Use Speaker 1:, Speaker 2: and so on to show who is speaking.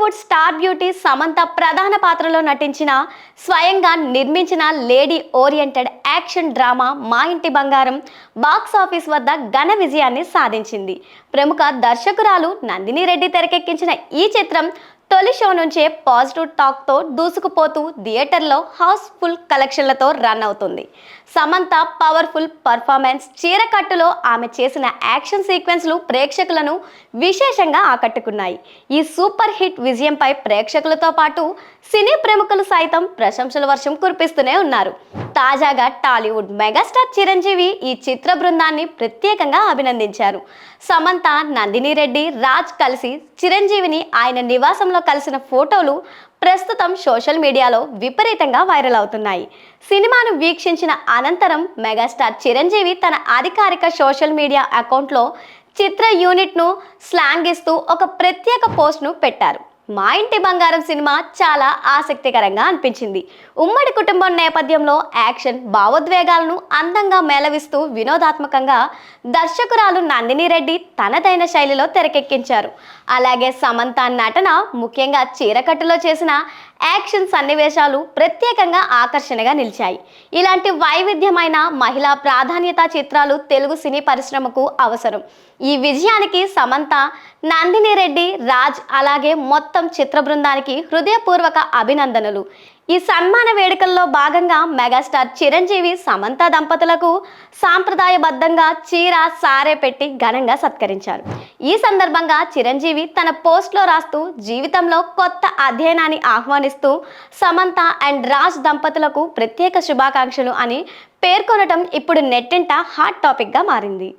Speaker 1: Tollywood star beauty Samantha ప్రధాన పాత్రలో నటించిన, స్వయంగా నిర్మించిన లేడీ ఓరియంటెడ్ యాక్షన్ డ్రామా మా ఇంటి బంగారం బాక్స్ ఆఫీస్ వద్ద ఘన విజయాన్ని సాధించింది. ప్రముఖ దర్శకురాలు నందిని రెడ్డి తెరకెక్కించిన ఈ చిత్రం తొలి షో నుంచే పాజిటివ్ టాక్తో దూసుకుపోతూ థియేటర్లో హౌస్ఫుల్ కలెక్షన్లతో రన్ అవుతుంది. సమంత పవర్ఫుల్ పర్ఫార్మెన్స్, చీరకట్టులో ఆమె చేసిన యాక్షన్ సీక్వెన్స్లు ప్రేక్షకులను విశేషంగా ఆకట్టుకున్నాయి. ఈ సూపర్ హిట్ విజయంపై ప్రేక్షకులతో పాటు సినీ ప్రముఖులు సైతం ప్రశంసల వర్షం కురిపిస్తూనే ఉన్నారు. తాజాగా టాలీవుడ్ మెగాస్టార్ చిరంజీవి ఈ చిత్ర బృందాన్ని ప్రత్యేకంగా అభినందించారు. సమంత, నందిని రెడ్డి, రాజ్ కలిసి చిరంజీవిని ఆయన నివాసంలో కలిసిన ఫోటోలు ప్రస్తుతం సోషల్ మీడియాలో విపరీతంగా వైరల్ అవుతున్నాయి. సినిమాను వీక్షించిన అనంతరం మెగాస్టార్ చిరంజీవి తన అధికారిక సోషల్ మీడియా అకౌంట్లో చిత్ర యూనిట్ను శ్లాఘిస్తూ ఒక ప్రత్యేక పోస్ట్ను పెట్టారు. మా ఇంటి బంగారం సినిమా చాలా ఆసక్తికరంగా అనిపించింది. ఉమ్మడి కుటుంబం నేపథ్యంలో యాక్షన్, భావోద్వేగాలను అందంగా మేళవిస్తూ వినోదాత్మకంగా దర్శకురాలు నందిని రెడ్డి తనదైన శైలిలో తెరకెక్కించారు. అలాగే సమంత నటన, ముఖ్యంగా చీరకట్టులో చేసిన యాక్షన్ సన్నివేశాలు ప్రత్యేకంగా ఆకర్షణగా నిలిచాయి. ఇలాంటి వైవిధ్యమైన మహిళా ప్రాధాన్యత చిత్రాలు తెలుగు సినీ పరిశ్రమకు అవసరం. ఈ విజయానికి సమంత, నందిని రెడ్డి, రాజ్ అలాగే మొత్తం చిత్ర బృందానికి హృదయపూర్వక అభినందనలు. ఈ సన్మాన వేడుకల్లో భాగంగా మెగాస్టార్ చిరంజీవి సమంత దంపతులకు సాంప్రదాయబద్ధంగా చీర, సారె పెట్టి ఘనంగా సత్కరించారు. ఈ సందర్భంగా చిరంజీవి తన పోస్ట్లో రాస్తూ జీవితంలో కొత్త అధ్యయనాన్ని ఆహ్వానిస్తూ సమంత అండ్ రాజ్ దంపతులకు ప్రత్యేక శుభాకాంక్షలు అని పేర్కొనటం ఇప్పుడు నెట్టింట హాట్ టాపిక్గా మారింది.